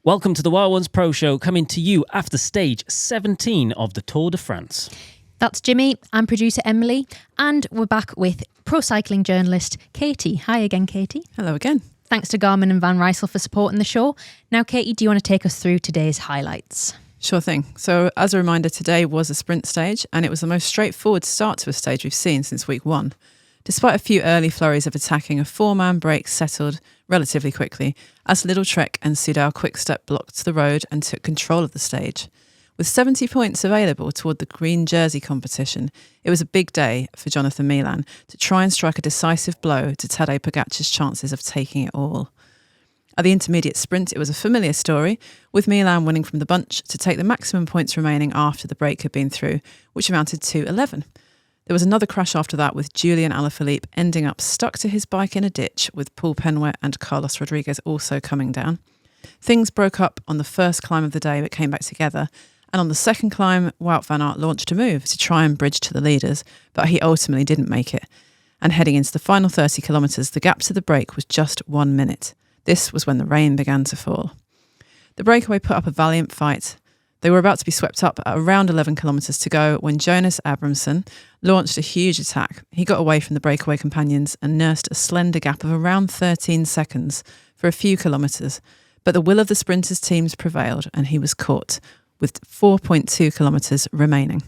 Welcome to the Wild Ones Pro Show, coming to you after stage 17 of the Tour de France. That's Jimmy, I'm producer Emily, and we're back with pro cycling journalist Katie. Hi again, Katie. Hello again. Thanks to Garmin and Van Rysel for supporting the show. Now, Katie, do you want to take us through today's highlights? Sure thing. So as a reminder, today was a sprint stage, and it was the most straightforward start to a stage we've seen since week one. Despite a few early flurries of attacking, a four-man break settled relatively quickly as Lidl-Trek and Soudal Quick-Step blocked the road and took control of the stage. With 70 points available toward the green jersey competition, it was a big day for Jonathan Milan to try and strike a decisive blow to Tadej Pogacar's chances of taking it all. At the intermediate sprint, it was a familiar story, with Milan winning from the bunch to take the maximum points remaining after the break had been through, which amounted to 11. There was another crash after that, with Julian Alaphilippe ending up stuck to his bike in a ditch, with Paul Penwet and Carlos Rodriguez also coming down. Things broke up on the first climb of the day but came back together, and on the second climb, Wout van Aert launched a move to try and bridge to the leaders, but he ultimately didn't make it. And heading into the final 30 kilometres, the gap to the break was just 1 minute. This was when the rain began to fall. The breakaway put up a valiant fight. They were about to be swept up at around 11 kilometres to go when Jonas Abramson launched a huge attack. He got away from the breakaway companions and nursed a slender gap of around 13 seconds for a few kilometres. But the will of the sprinters' teams prevailed, and he was caught with 4.2 kilometres remaining.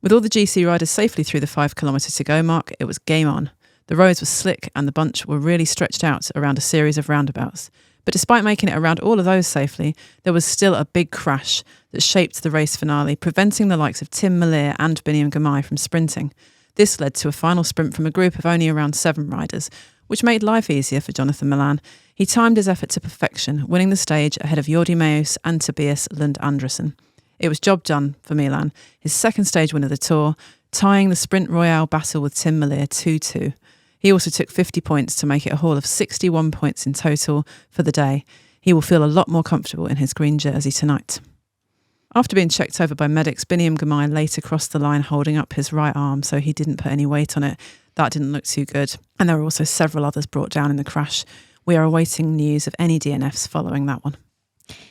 With all the GC riders safely through the 5 kilometre to go mark, it was game on. The roads were slick and the bunch were really stretched out around a series of roundabouts. But despite making it around all of those safely, there was still a big crash that shaped the race finale, preventing the likes of Tim Merlier and Biniam Girmay from sprinting. This led to a final sprint from a group of only around 7 riders, which made life easier for Jonathan Milan. He timed his effort to perfection, winning the stage ahead of Jordi Meus and Tobias Lund Andersen. It was job done for Milan, his second stage win of the Tour, tying the Sprint Royale battle with Tim Merlier 2-2. He also took 50 points to make it a haul of 61 points in total for the day. He will feel a lot more comfortable in his green jersey tonight. After being checked over by medics, Biniam Girmay later crossed the line holding up his right arm, so he didn't put any weight on it. That didn't look too good. And there were also several others brought down in the crash. We are awaiting news of any DNFs following that one.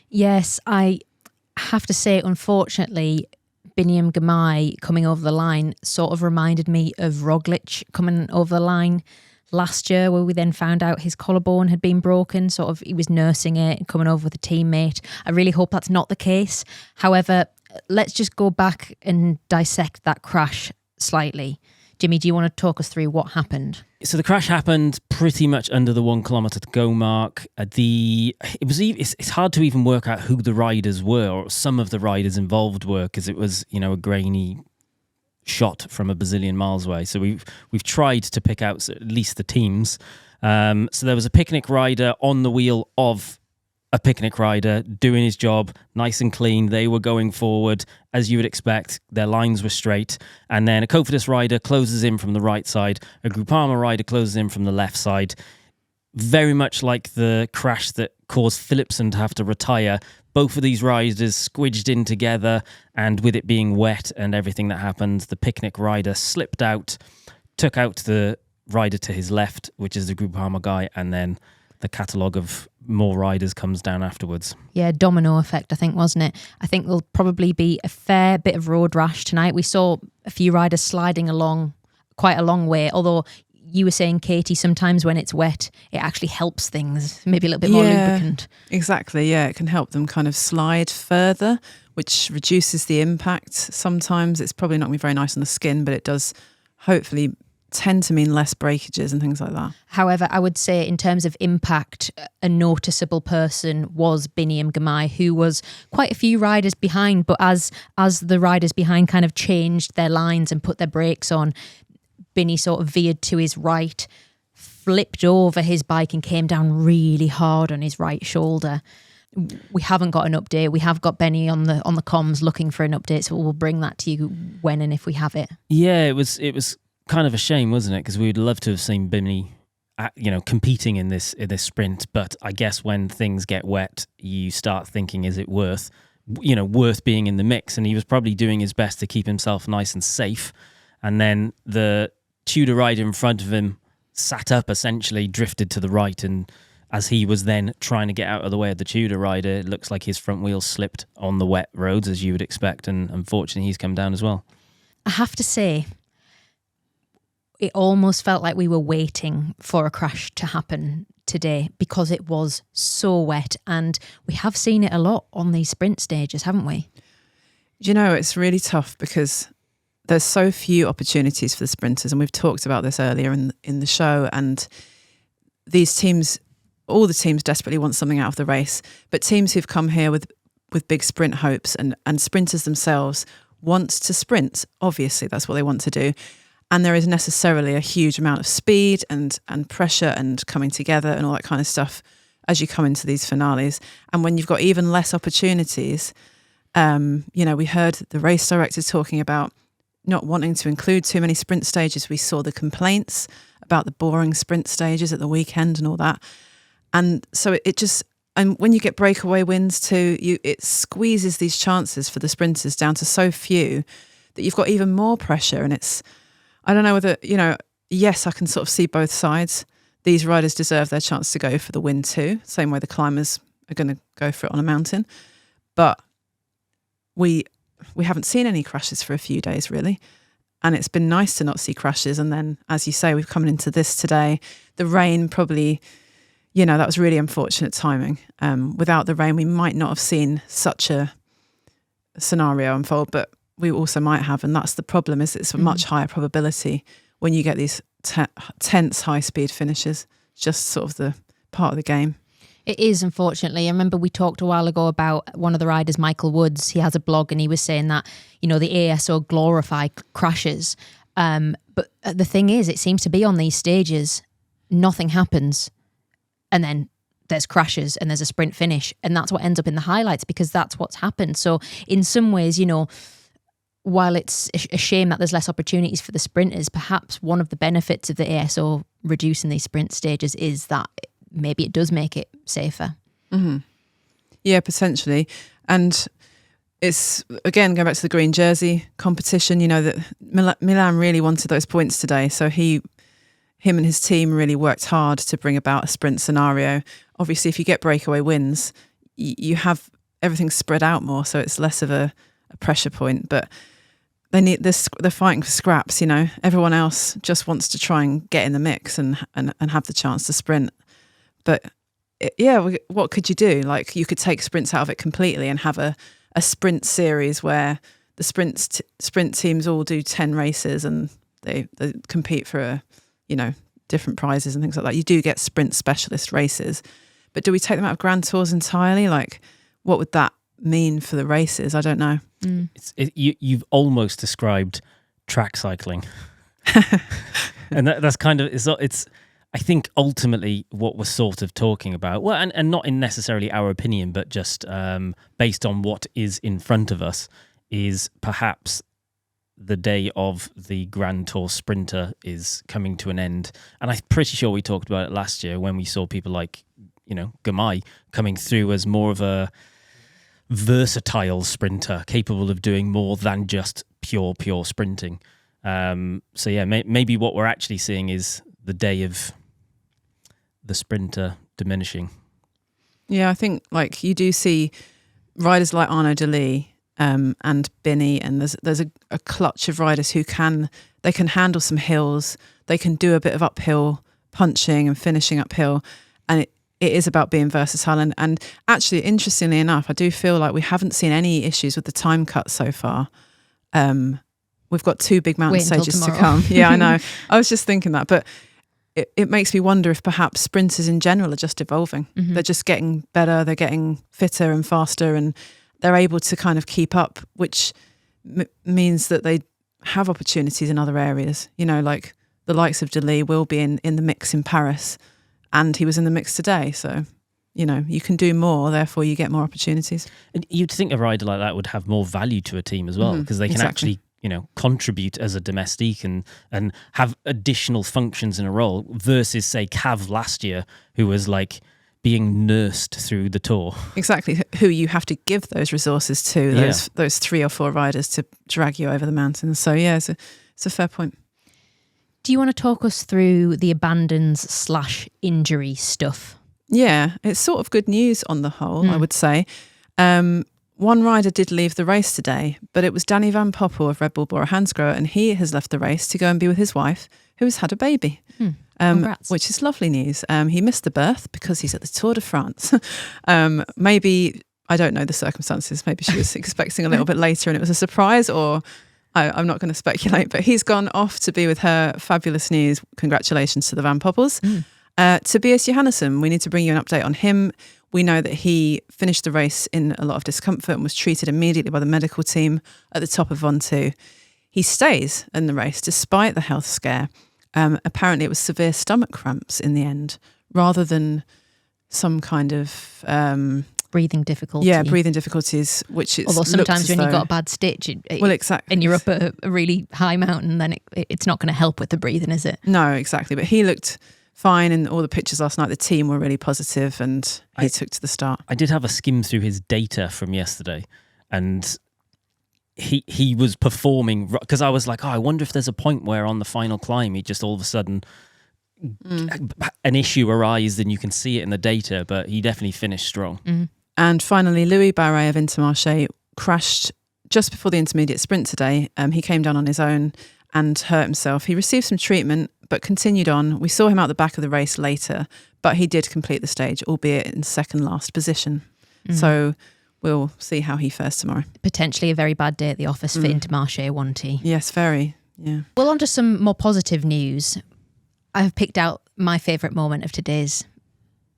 Yes, I have to say, unfortunately, Biniam Girmay coming over the line sort of reminded me of Roglic coming over the line last year, where we then found out his collarbone had been broken. Sort of, he was nursing it and coming over with a teammate. I really hope that's not the case. However, let's just go back and dissect that crash slightly. Jimmy, do you want to talk us through what happened? So the crash happened pretty much under the 1 kilometre to go mark. It's hard to even work out who the riders were, or some of the riders involved were, because it was, a grainy shot from a bazillion miles away. So we've tried to pick out at least the teams. So there was a picnic rider on the wheel of a picnic rider doing his job nice and clean. They were going forward as you would expect. Their lines were straight. And then a Cofidis rider closes in from the right side. A Groupama rider closes in from the left side. Very much like the crash that caused Philipsen to have to retire. Both of these riders squidged in together, and with it being wet and everything that happened, the picnic rider slipped out, took out the rider to his left, which is the Groupama guy, and then the catalogue of more riders comes down afterwards. Yeah, domino effect, I think, wasn't it? I think there'll probably be a fair bit of road rash tonight. We saw a few riders sliding along quite a long way, although you were saying, Katie, sometimes when it's wet, it actually helps things, maybe a little bit more lubricant. Exactly, yeah. It can help them kind of slide further, which reduces the impact. Sometimes it's probably not going to be very nice on the skin, but it does hopefully tend to mean less breakages and things like that. However, I would say in terms of impact, a noticeable person was Biniam Girmay, who was quite a few riders behind, but as the riders behind kind of changed their lines and put their brakes on, Binny sort of veered to his right, flipped over his bike and came down really hard on his right shoulder. We haven't got an update. We have got Benny on the comms looking for an update, so we'll bring that to you when and if we have it. Yeah, it was kind of a shame, wasn't it? Because we'd love to have seen Binny, competing in this sprint. But I guess when things get wet, you start thinking, is it worth being in the mix? And he was probably doing his best to keep himself nice and safe. And then the Tudor rider in front of him sat up, essentially drifted to the right and as he was then trying to get out of the way of the Tudor rider, it looks like his front wheel slipped on the wet roads, as you would expect, and unfortunately he's come down as well. I have to say, it almost felt like we were waiting for a crash to happen today because it was so wet, and we have seen it a lot on these sprint stages, haven't we? You know, it's really tough because there's so few opportunities for the sprinters, and we've talked about this earlier in the show, and these teams, all the teams desperately want something out of the race, but teams who've come here with big sprint hopes and sprinters themselves want to sprint. Obviously, that's what they want to do. And there is necessarily a huge amount of speed and pressure and coming together and all that kind of stuff as you come into these finales. And when you've got even less opportunities, we heard the race director talking about not wanting to include too many sprint stages. We saw the complaints about the boring sprint stages at the weekend and all that. And so it just, and when you get breakaway wins too, it squeezes these chances for the sprinters down to so few that you've got even more pressure. And it's, I don't know whether, yes, I can sort of see both sides. These riders deserve their chance to go for the win too, same way the climbers are going to go for it on a mountain. But we haven't seen any crashes for a few days, really. And it's been nice to not see crashes. And then, as you say, we've come into this today. The rain probably, that was really unfortunate timing. Without the rain, we might not have seen such a scenario unfold, but we also might have. And that's the problem, is it's a much higher probability when you get these tense high-speed finishes. Just sort of the part of the game. It is, unfortunately. I remember we talked a while ago about one of the riders, Michael Woods. He has a blog and he was saying that, the A.S.O glorify crashes. But the thing is, it seems to be on these stages, nothing happens. And then there's crashes and there's a sprint finish. And that's what ends up in the highlights because that's what's happened. So in some ways, while it's a shame that there's less opportunities for the sprinters, perhaps one of the benefits of the A.S.O reducing these sprint stages is that maybe it does make it safer. Mm-hmm. Yeah, potentially. And it's, again, going back to the green jersey competition, that Milan really wanted those points today. So him and his team really worked hard to bring about a sprint scenario. Obviously, if you get breakaway wins, you have everything spread out more, so it's less of a pressure point. But they need this. They're fighting for scraps. Everyone else just wants to try and get in the mix and have the chance to sprint. But what could you do? Like, you could take sprints out of it completely and have a sprint series where the sprint teams all do 10 races and they compete for different prizes and things like that. You do get sprint specialist races, but do we take them out of Grand Tours entirely? Like, what would that mean for the races? I don't know. You've almost described track cycling, and that's kind of it's. I think ultimately what we're sort of talking about, well, and not in necessarily our opinion, but just based on what is in front of us, is perhaps the day of the Grand Tour sprinter is coming to an end. And I'm pretty sure we talked about it last year when we saw people like, Girmay coming through as more of a versatile sprinter, capable of doing more than just pure sprinting. So yeah, maybe what we're actually seeing is the day of the sprinter diminishing. Yeah, I think like you do see riders like Arnaud Delis and Binny, and there's a clutch of riders who can handle some hills, they can do a bit of uphill punching and finishing uphill, and it is about being versatile. And actually, interestingly enough, I do feel like we haven't seen any issues with the time cut so far. We've got 2 big mountain stages to come. Yeah, I know. I was just thinking that, but it makes me wonder if perhaps sprinters in general are just evolving. Mm-hmm. They're just getting better, they're getting fitter and faster, and they're able to kind of keep up, which means that they have opportunities in other areas. Like the likes of Delis will be in the mix in Paris, and he was in the mix today. So, you can do more, therefore you get more opportunities. And you'd think a rider like that would have more value to a team as well, because they can actually contribute as a domestique and have additional functions in a role versus, say, Cav last year, who was like being nursed through the Tour. Exactly, who you have to give those resources to, those 3 or 4 riders to drag you over the mountains. So yeah, it's a fair point. Do you want to talk us through the abandons /injury stuff? Yeah, it's sort of good news on the whole, I would say. One rider did leave the race today, but it was Danny Van Poppel of Red Bull Bora Hansgrohe, and he has left the race to go and be with his wife, who has had a baby, which is lovely news. He missed the birth because he's at the Tour de France. Maybe, I don't know the circumstances, maybe she was expecting a little bit later and it was a surprise, or I'm not going to speculate, but he's gone off to be with her. Fabulous news. Congratulations to the Van Poppels. Tobias Johannesson, we need to bring you an update on him. We know that he finished the race in a lot of discomfort and was treated immediately by the medical team at the top of Van 2. He stays in the race despite the health scare. Apparently it was severe stomach cramps in the end, rather than some kind of... breathing difficulty. Yeah, breathing difficulties, which is... Although sometimes when you've got a bad stitch, well, exactly, and you're up a really high mountain, then it's not going to help with the breathing, is it? No, exactly. But he looked fine in all the pictures last night. The team were really positive and he took to the start. I did have a skim through his data from yesterday, and he was performing, because I was like, I wonder if there's a point where on the final climb he just all of a sudden an issue arises and you can see it in the data, but he definitely finished strong. And finally, Louis Barret of Intermarché crashed just before the intermediate sprint today. He came down on his own and hurt himself. He received some treatment but continued on. We saw him out the back of the race later, but he did complete the stage, albeit in second last position. So we'll see how he fares tomorrow. Potentially a very bad day at the office for Intermarché 1T. Yes, very. Yeah. Well, on to some more positive news. I've picked out my favourite moment of today's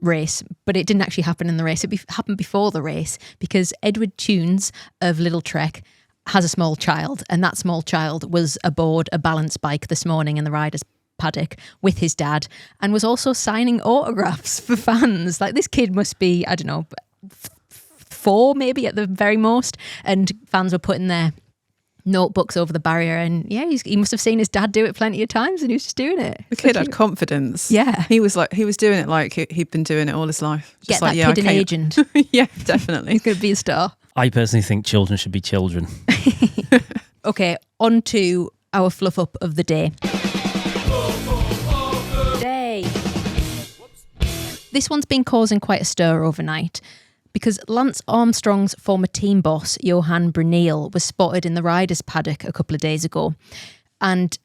race, but it didn't actually happen in the race. It happened before the race, because Edward Tunes of Lidl-Trek has a small child, and that small child was aboard a balance bike this morning in the riders' paddock with his dad, and was also signing autographs for fans. Like, this kid must be, I don't know, 4 maybe at the very most, and fans were putting their notebooks over the barrier, and yeah, he must have seen his dad do it plenty of times, and he was just doing it. The kid had confidence. Yeah, he was doing it like he'd been doing it all his life. Just get that kid an agent. Yeah, definitely. He's going to be a star. I personally think children should be children. Okay, on to our fluff up of the day. This one's been causing quite a stir overnight, because Lance Armstrong's former team boss, Johan Bruyneel, was spotted in the riders' paddock a couple of days ago. And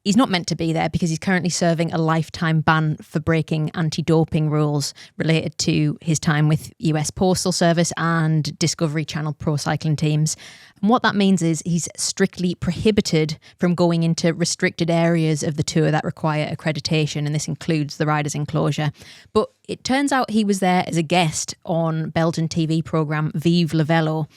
he's not meant to be there because he's currently serving a lifetime ban for breaking anti-doping rules related to his time with US Postal Service and Discovery Channel Pro Cycling teams. And what that means is he's strictly prohibited from going into restricted areas of the tour that require accreditation, and this includes the riders' enclosure. But it turns out he was there as a guest on Belgian TV programme Vive le Velo.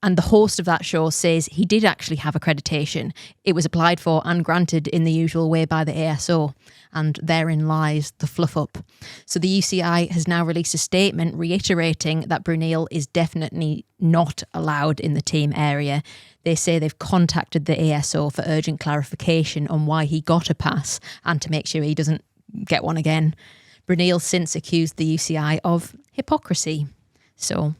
And the host of that show says he did actually have accreditation. It was applied for and granted in the usual way by the A.S.O. And therein lies the fluff up. So the UCI has now released a statement reiterating that Bruyneel is definitely not allowed in the team area. They say they've contacted the A.S.O. for urgent clarification on why he got a pass and to make sure he doesn't get one again. Bruyneel since accused the UCI of hypocrisy. So...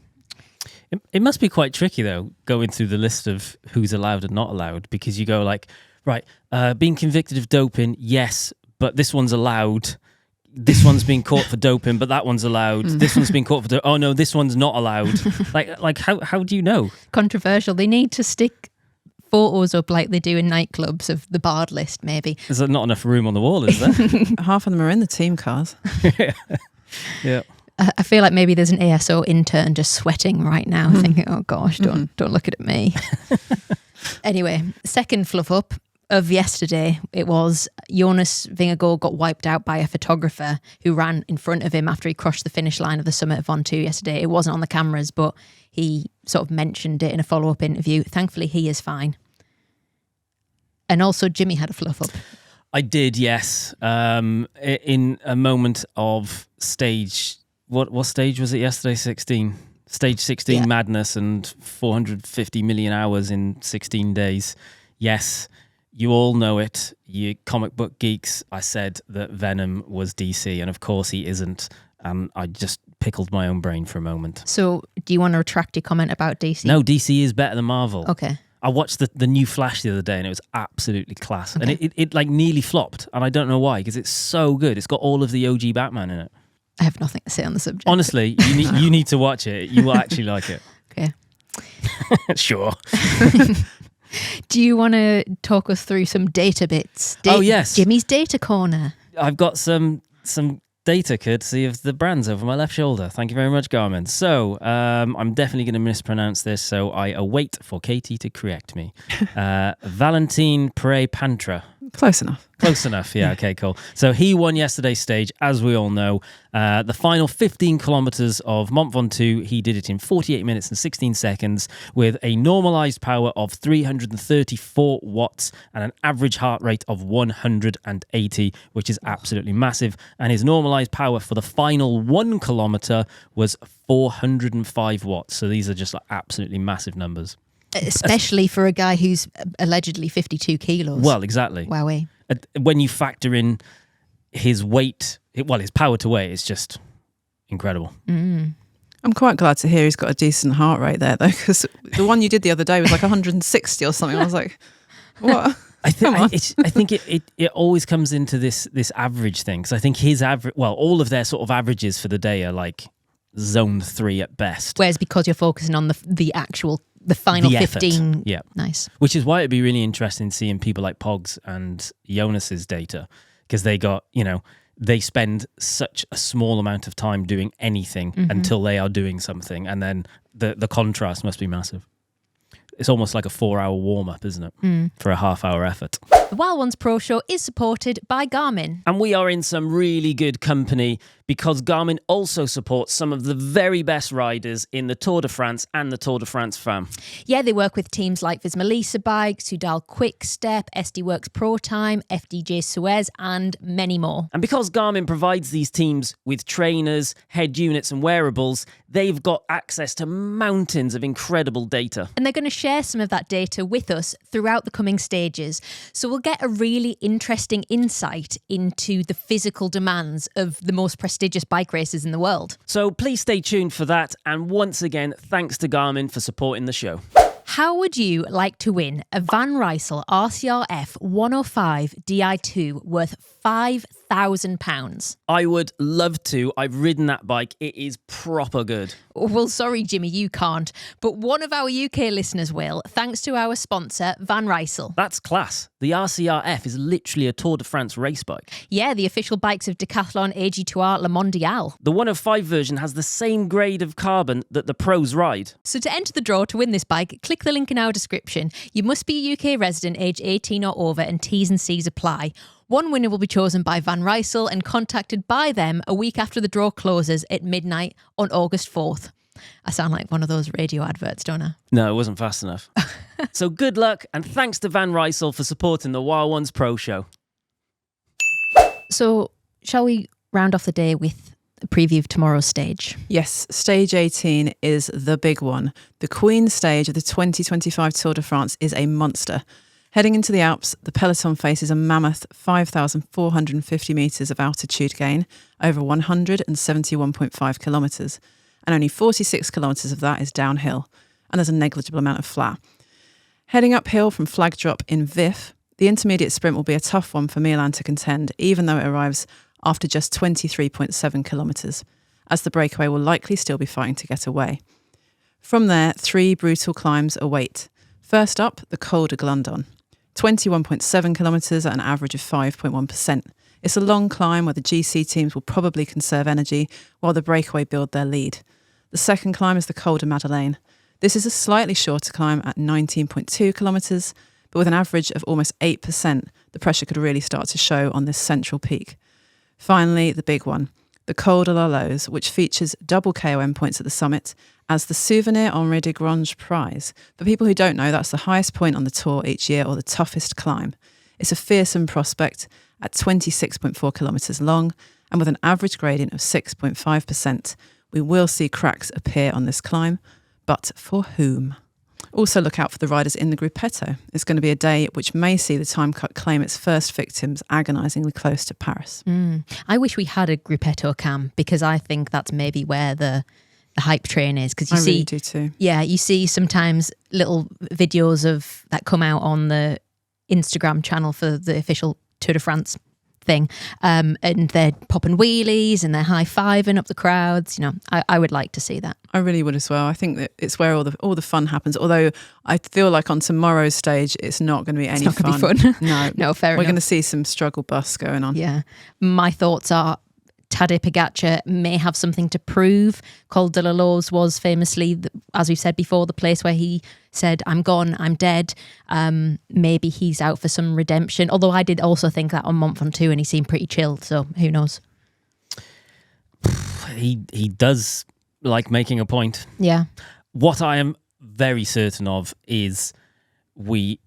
It must be quite tricky, though, going through the list of who's allowed and not allowed, because you go like, right, being convicted of doping, yes, but this one's allowed. This one's been caught for doping, but that one's allowed. This one's been caught for doping. Oh, no, this one's not allowed. like how do you know? Controversial. They need to stick photos up like they do in nightclubs of the barred list, maybe. There's not enough room on the wall, is there? Half of them are in the team cars. Yeah. I feel like maybe there's an A.S.O. intern just sweating right now, thinking, "Oh gosh, don't look at me." Anyway, second fluff up of yesterday, it was Jonas Vingegaard got wiped out by a photographer who ran in front of him after he crossed the finish line of the summit of Van 2 yesterday. It wasn't on the cameras, but he sort of mentioned it in a follow-up interview. Thankfully, he is fine. And also, Jimmy had a fluff up. I did, yes. In a moment of stage. What stage was it yesterday? 16. Stage 16 madness and 450 million hours in 16 days. Yes, you all know it. You comic book geeks. I said that Venom was DC, and of course he isn't. And I just pickled my own brain for a moment. So do you want to retract your comment about DC? No, DC is better than Marvel. Okay. I watched the new Flash the other day, and it was absolutely class. Okay. And it like nearly flopped, and I don't know why, because it's so good. It's got all of the OG Batman in it. I have nothing to say on the subject. Honestly, you need to watch it. You will actually like it. Okay. Sure. Do you want to talk us through some data bits? Oh, yes. Jimmy's Data Corner. I've got some data courtesy of the brands over my left shoulder. Thank you very much, Garmin. So I'm definitely going to mispronounce this, so I await for Katie to correct me. Valentin Paret-Peintre. Close enough. Close enough, yeah, okay, cool. So he won yesterday's stage, as we all know. The final 15 kilometres of Mont Ventoux, he did it in 48 minutes and 16 seconds with a normalised power of 334 watts and an average heart rate of 180, which is absolutely massive. And his normalised power for the final 1 kilometre was 405 watts. So these are just like absolutely massive numbers. Especially for a guy who's allegedly 52 kilos. Well, exactly. Wowee. When you factor in his weight, his power to weight is just incredible. Mm. I'm quite glad to hear he's got a decent heart rate there, though, because the one you did the other day was like 160 or something. I was like, what? I think it always comes into this average thing, because I think his average, all of their sort of averages for the day are like zone 3 at best. Whereas because you're focusing on the final 15. Yeah. Nice. Which is why it'd be really interesting seeing people like Pogs and Jonas's data, because they got, they spend such a small amount of time doing anything until they are doing something. And then the contrast must be massive. It's almost like a 4-hour warm-up, isn't it? For a half-hour effort. The Wild Ones Pro Show is supported by Garmin. And we are in some really good company, because Garmin also supports some of the very best riders in the Tour de France and the Tour de France fam. Yeah, they work with teams like Visma Bike, Soudal Quick Step, SD Works Pro Time, FDJ Suez, and many more. And because Garmin provides these teams with trainers, head units and wearables, they've got access to mountains of incredible data. And they're going to share some of that data with us throughout the coming stages. So we'll get a really interesting insight into the physical demands of the most prestigious bike races in the world. So please stay tuned for that. And once again, thanks to Garmin for supporting the show. How would you like to win a Van Rysel RCR-F 105 Di2 worth £5,000? I would love to. I've ridden that bike. It is proper good. Well, sorry, Jimmy, you can't. But one of our UK listeners will, thanks to our sponsor, Van Rysel. That's class. The RCR-F is literally a Tour de France race bike. Yeah, the official bikes of Decathlon, AG2R, Le Mondial. The 105 version has the same grade of carbon that the pros ride. So to enter the draw to win this bike, click the link in our description. You must be a UK resident, age 18 or over, and T's and C's apply. One winner will be chosen by Van Rysel and contacted by them a week after the draw closes at midnight on August 4th. I sound like one of those radio adverts, don't I? No, it wasn't fast enough. So good luck, and thanks to Van Rysel for supporting the Wild Ones Pro Show. So shall we round off the day with a preview of tomorrow's stage? Yes, stage 18 is the big one. The Queen stage of the 2025 Tour de France is a monster. Heading into the Alps, the peloton faces a mammoth 5,450 metres of altitude gain over 171.5 kilometres, and only 46 kilometres of that is downhill, and there's a negligible amount of flat. Heading uphill from Flag Drop in Vif, the intermediate sprint will be a tough one for Milan to contend, even though it arrives after just 23.7 kilometres, as the breakaway will likely still be fighting to get away. From there, 3 brutal climbs await. First up, the Col de Glandon. 21.7 kilometres at an average of 5.1%. It's a long climb where the GC teams will probably conserve energy while the breakaway build their lead. The second climb is the Col de Madeleine. This is a slightly shorter climb at 19.2 kilometres, but with an average of almost 8%, the pressure could really start to show on this central peak. Finally, the big one, the Col de la Loze, which features double KOM points at the summit as the Souvenir Henri de Grange prize. For people who don't know, that's the highest point on the tour each year, or the toughest climb. It's a fearsome prospect at 26.4 kilometres long, and with an average gradient of 6.5%. We will see cracks appear on this climb, but for whom? Also look out for the riders in the Gruppetto. It's going to be a day which may see the time cut claim its first victims agonisingly close to Paris. I wish we had a Gruppetto cam, because I think that's maybe where the hype train is, because I really do too. Yeah, you see sometimes little videos of that come out on the Instagram channel for the official Tour de France thing. And they're popping wheelies and they're high-fiving up the crowds. You know, I would like to see that. I really would as well. I think that it's where all the fun happens. Although I feel like on tomorrow's stage, it's not going to be any fun. It's not going to be fun. No, No, fair enough. We're going to see some struggle bus going on. Yeah. My thoughts are Tadej Pogačar may have something to prove. Col de la Loze was famously, as we've said before, the place where he said, I'm gone, I'm dead. Maybe he's out for some redemption. Although I did also think that on Mont Ventoux and he seemed pretty chilled. So who knows? He does like making a point. Yeah. What I am very certain of is maybe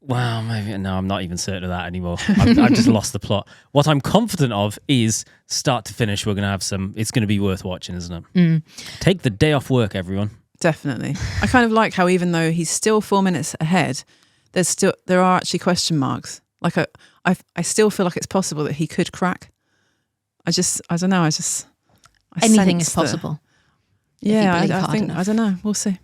no, I'm not even certain of that anymore. I've just lost the plot. What I'm confident of is start to finish, we're going to have it's going to be worth watching, isn't it? Mm. Take the day off work, everyone. Definitely. I kind of like how even though he's still 4 minutes ahead, there are actually question marks. Like I still feel like it's possible that he could crack. I don't know. Anything is possible. Yeah, I think, I don't know. We'll see.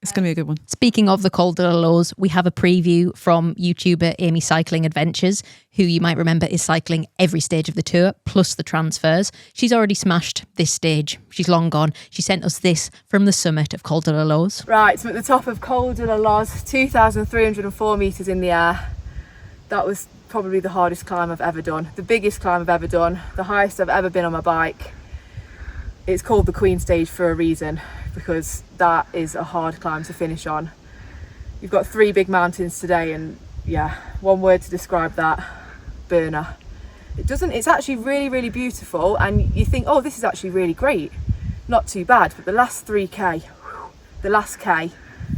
It's going to be a good one. Speaking of the Col de la Loze, we have a preview from YouTuber Amy Cycling Adventures, who you might remember is cycling every stage of the tour, plus the transfers. She's already smashed this stage. She's long gone. She sent us this from the summit of Col de la Loze. Right, so at the top of Col de la Loze, 2,304 metres in the air. That was probably the hardest climb I've ever done. The biggest climb I've ever done. The highest I've ever been on my bike. It's called the Queen Stage for a reason, because that is a hard climb to finish on. You've got 3 big mountains today, and yeah, one word to describe that: burner. It's actually really, really beautiful, and you think, oh, this is actually really great, not too bad. But the last 3k, the last k, I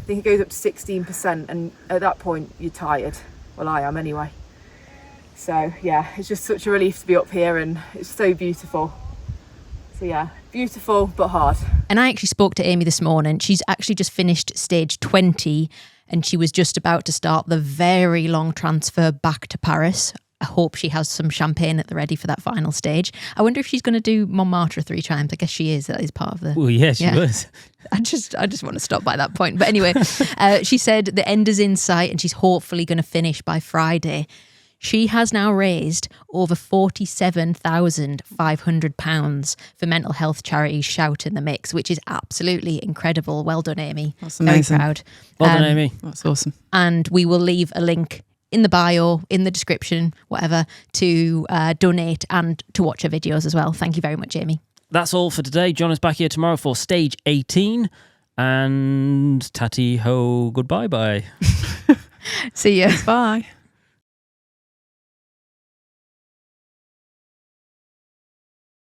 think it goes up to 16%, and at that point you're tired. Well, I am anyway. So yeah, it's just such a relief to be up here, and it's so beautiful. So yeah, beautiful but hard. And I actually spoke to Amy this morning. She's actually just finished stage 20 and she was just about to start the very long transfer back to Paris. I hope she has some champagne at the ready for that final stage. I wonder if she's going to do Montmartre 3 times. I guess she is. That is part of the... Well, yeah, she was. I just want to stop by that point. But anyway, she said the end is in sight and she's hopefully going to finish by Friday. She has now raised over £47,500 for mental health charities Shout in the Mix, which is absolutely incredible. Well done, Amy. That's amazing. Very proud. Well done, Amy. That's awesome. And we will leave a link in the bio, in the description, whatever, to donate and to watch her videos as well. Thank you very much, Amy. That's all for today. John is back here tomorrow for stage 18. And tatty ho, goodbye bye. See you. Bye.